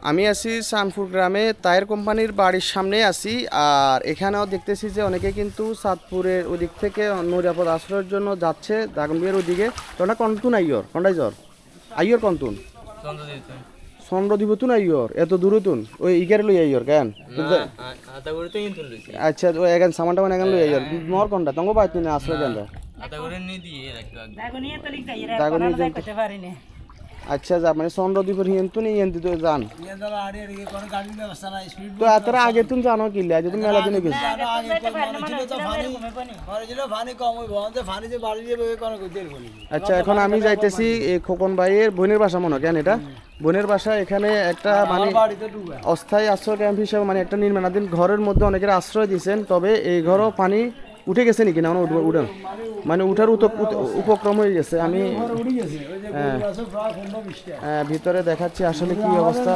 আমি আছি চাঁদপুর গ্রামে তায়ের কোম্পানির বাড়ির সামনে আছি। আর এখানেও দেখতেছি যে অনেকে কিন্তু চাঁদপুরের ওদিক থেকে নিরাপদ আশ্রয়ের জন্য যাচ্ছে দাগনভূঞার ওদিকে। তোরা কন্তুন আইয়র কন্টাই জ্বর আইয়র কন্তুন চন্দ্রদ্বীপতুন আইয়র এত দূরতুন ওই ইগারে লই আইয়র কেন আচ্ছা ওই এখান সামান টামান এখান লই আইয়র মর কোনটা তঙ্গ পাইতুন না আশ্রয় কেনটা দাগনি আচ্ছা যা মানে চন্দ্রদ্বীপের হিয়েন্তুন ইয়েন্তি তো যান তো এতটা আগে তুমি জানো কিল্লা যদি মেলা দিনে গেছি আচ্ছা এখন আমি যাইতেছি খোকন ভাইয়ের বোনের বাসা মনে কেন এটা বোনের বাসা এখানে একটা মানে অস্থায়ী আশ্রয় ক্যাম্প হিসেবে মানে একটা নির্মাণাধীন ঘরের মধ্যে অনেকের আশ্রয় দিয়েছেন। তবে এই ঘরও পানি উঠে গেছে নাকি না উঠে মানে উঠার উপক্রম হয়ে গেছে। আমি ভিতরে দেখাচ্ছি আসলে কি অবস্থা।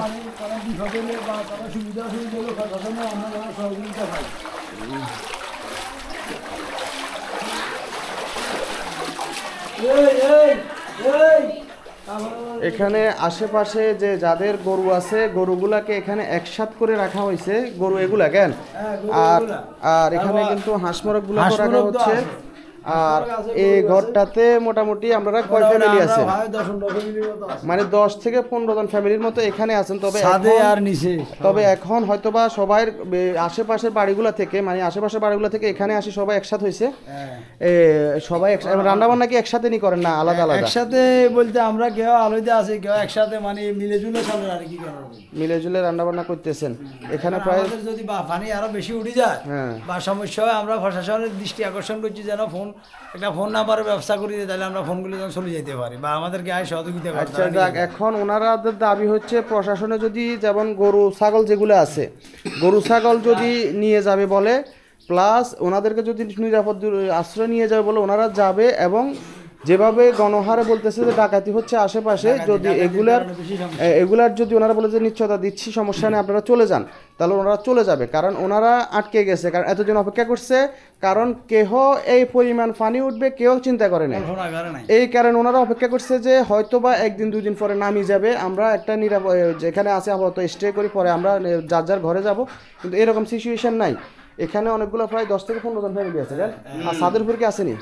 এখানে আশেপাশে যে যাদের গরু আছে গরুগুলাকে এখানে একসাথ করে রাখা হয়েছে। গরু এগুলা কেন আর এখানে কিন্তু হাঁস মুরগ গুলো রাখা হচ্ছে। আর এই ঘরটাতে মোটামুটি আমরা কয় ফ্যামিলি আছে মানে 10 থেকে 15 জন ফ্যামিলির মতো এখানে আছেন। তবে এখন হয়তোবা সবাই আশেপাশের বাড়িগুলো থেকে মানে আশেপাশের বাড়িগুলো থেকে এখানে আসি সবাই একসাথে হয়েছে। সবাই রান্না বান্না কি একসাথে নি করেন না আলাদা আলাদা? একসাথে বলতে আমরা কেউ আলাদা আছে কেউ একসাথে মানে মিলে ঝুলে চলে আর কি করার মিলে ঝুলে রান্না বান্না করতেছেন। এখানে প্রায় যদি পানি আরো বেশি উঠে যায় বা সমস্যা হয় আমরা প্রশাসনের দৃষ্টি আকর্ষণ করছি যেন একটা ফোন নাম্বারের ব্যবস্থা করি তাহলে আমরা ফোনগুলো যেন চলে যেতে পারি বা আমাদেরকে আয় সহযোগিতা করতে। আচ্ছা যাক এখন ওনারাদের দাবি হচ্ছে প্রশাসনে যদি যেমন গরু ছাগল যেগুলো আছে গরু ছাগল যদি নিয়ে যাবে বলে প্লাস ওনাদেরকে যদি নিরাপদ আশ্রয় নিয়ে যাবে বলে ওনারা যাবে এবং যেভাবে গণহারে বলতেছে যে ডাকাতি হচ্ছে আশেপাশে যদি এগুলার যদি ওনারা বলে যে নিশ্চয়তা দিচ্ছি সমস্যা নেই আপনারা চলে যান তাহলে ওনারা চলে যাবে। কারণ ওনারা আটকে গেছে কারণ এতদিন অপেক্ষা করছে কারণ কেহ এই পরিমাণ পানি উঠবে কেউ চিন্তা করে না এই কারণে ওনারা অপেক্ষা করছে যে হয়তোবা একদিন দুদিন পরে নামি যাবে আমরা একটা নিরাপদ যেখানে আছে আপাতত স্টে করি পরে আমরা যার যার ঘরে যাব। কিন্তু এরকম সিচুয়েশন নাই। এখানে অনেকগুলো প্রায় 10 থেকে 15 জন ফ্যামিলি আছে আর ছাদের উপর কি আসেনি?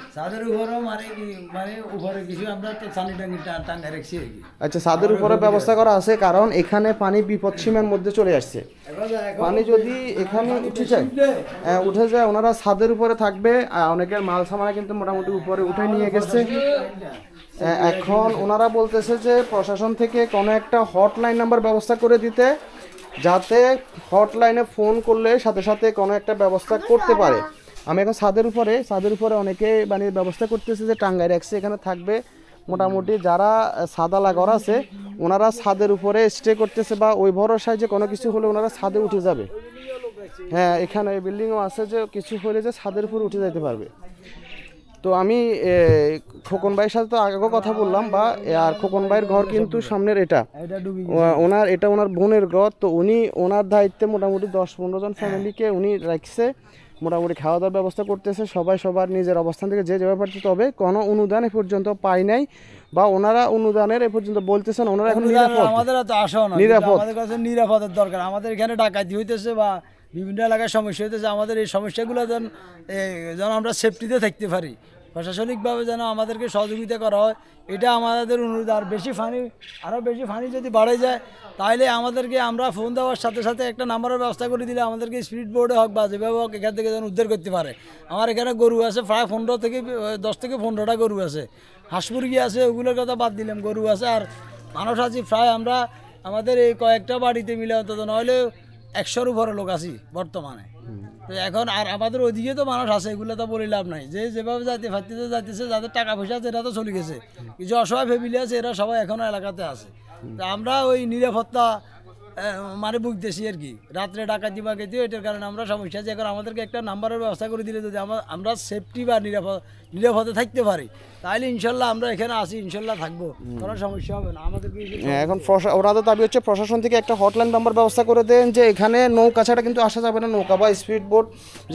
আচ্ছা ছাদের উপরে ব্যবস্থা করা আছে কারণ এখানে পানি বিপদ সীমার মধ্যে চলে আসছে। পানি যদি এখানে উঠে যায় ওনারা ছাদের উপরে থাকবে। অনেকের মাল সামানা কিন্তু মোটামুটি উপরে উঠে নিয়ে গেছে। এখন ওনারা বলতেছে যে প্রশাসন থেকে কোনো একটা হটলাইন নাম্বার ব্যবস্থা করে দিতে যাতে হটলাইনে ফোন করলে সাথে সাথে কোনো একটা ব্যবস্থা করতে পারে। আমি এখন ছাদের উপরে অনেকে মানে ব্যবস্থা করতেছে যে টাঙ্গাই রাখছে এখানে থাকবে। মোটামুটি যারা ছাদওয়ালা ঘর আছে ওনারা ছাদের উপরে স্টে করতেছে বা ওই ভরসায় যে কোনো কিছু হলে ওনারা ছাদে উঠে যাবে। হ্যাঁ এখানে বিল্ডিংও আছে যে কিছু হলে যে ছাদের উপরে উঠে যেতে পারবে। তো আমি খোকন ভাইয়ের সাথে তো আগেও কথা বললাম বা আর খোকন ভাইয়ের ঘর কিন্তু সামনের এটা ওনার বোনের ঘর। তো উনি ওনার দায়িত্বে মোটামুটি 10-15 জন ফ্যামিলিকে উনি রাখছে মোটামুটি খাওয়া দাওয়ার ব্যবস্থা করতেছে সবাই সবার নিজের অবস্থান থেকে যে যেভাবে পারছে। তবে কোনো অনুদান এ পর্যন্ত পাই নাই বা ওনারা অনুদানের এ পর্যন্ত বলতেছেন ওনারা এখন নিরাপদের দরকার। আমাদের এখানে ডাকাতি হইতেছে বা বিভিন্ন এলাকায় সমস্যা হইতেছে আমাদের এই সমস্যাগুলো যেন আমরা সেফটিতে থাকতে পারি প্রশাসনিকভাবে যেন আমাদেরকে সহযোগিতা করা হয় এটা আমাদের অনুরোধ। আর আরও বেশি পানি যদি বাড়ে যায় তাহলে আমাদেরকে আমরা ফোন দেওয়ার সাথে সাথে একটা নাম্বারের ব্যবস্থা করে দিলে আমাদেরকে স্পিড বোর্ডে হোক বা যেভাবে হোক এখান থেকে যেন উদ্ধার করতে পারে। আমার এখানে গরু আছে প্রায় 10 থেকে 15টা গরু আছে, হাঁস মুরগি আছে, ওগুলোর কথা বাদ দিলাম, গরু আছে আর মানুষ আছি প্রায় আমরা আমাদের এই কয়েকটা বাড়িতে মিলে অন্তত নাহলে 100-র উপরে লোক আছি বর্তমানে। তো এখন আর আমাদের ওইদিকে তো মানুষ আছে এগুলো তো বলে লাভ নাই যে যেভাবে যাইতেছে যাদের টাকা পয়সা আছে এরা তো চলে গেছে, কিছু অসহায় ফ্যামিলি আছে এরা সবাই এখনো এলাকাতে আছে। তো আমরা ওই নিরাপত্তা মানে বুঝতেছি আর কি রাত্রে ডাকাতি বাকাতি এটার কারণে আমরা সমস্যা আছে। এখন আমাদেরকে একটা নাম্বারের ব্যবস্থা করে দিলে যদি আমরা সেফটি বা নিরাপদে থাকতে পারি, তাহলে ইনশাল্লাহ আমরা এখানে আসি, ইনশাল্লাহ থাকবো, কোনো সমস্যা হবে না আমাদের। এখন ওনাদের দাবি হচ্ছে প্রশাসন থেকে একটা হটলাইন নাম্বার ব্যবস্থা করে দেন, যে এখানে নৌকা ছাড়া কিন্তু আসা যাবে না, নৌকা বা স্পিড বোট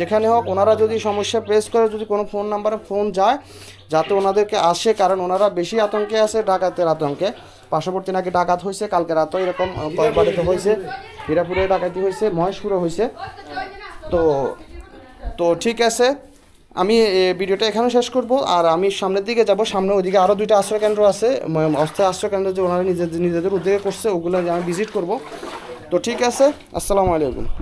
যেখানে হোক ওনারা যদি সমস্যা ফেস করে, যদি কোনো ফোন নাম্বারে ফোন যায় যাতে ওনাদেরকে আসে, কারণ ওনারা বেশি আতঙ্কে আছে ডাকাতের আতঙ্কে। পার্শ্ববর্তী নাকি ডাকাত হয়েছে, কালকে রাতও এরকম কয়েকবাড়িতে হয়েছে, হীরাপুরে ডাকাতি হয়েছে, মহেশপুরে হয়েছে। তো ঠিক আছে, আমি ভিডিওটা এখানে শেষ করব। আর আমি সামনের দিকে যাব, সামনে ওইদিকে আরও 2টা আশ্রয় কেন্দ্র আছে, অস্থায়ী আশ্রয় কেন্দ্র যে ওনারা নিজেদের উদ্যোগে করছে, ওগুলো আমি ভিজিট করব। তো ঠিক আছে, আসসালামু আলাইকুম।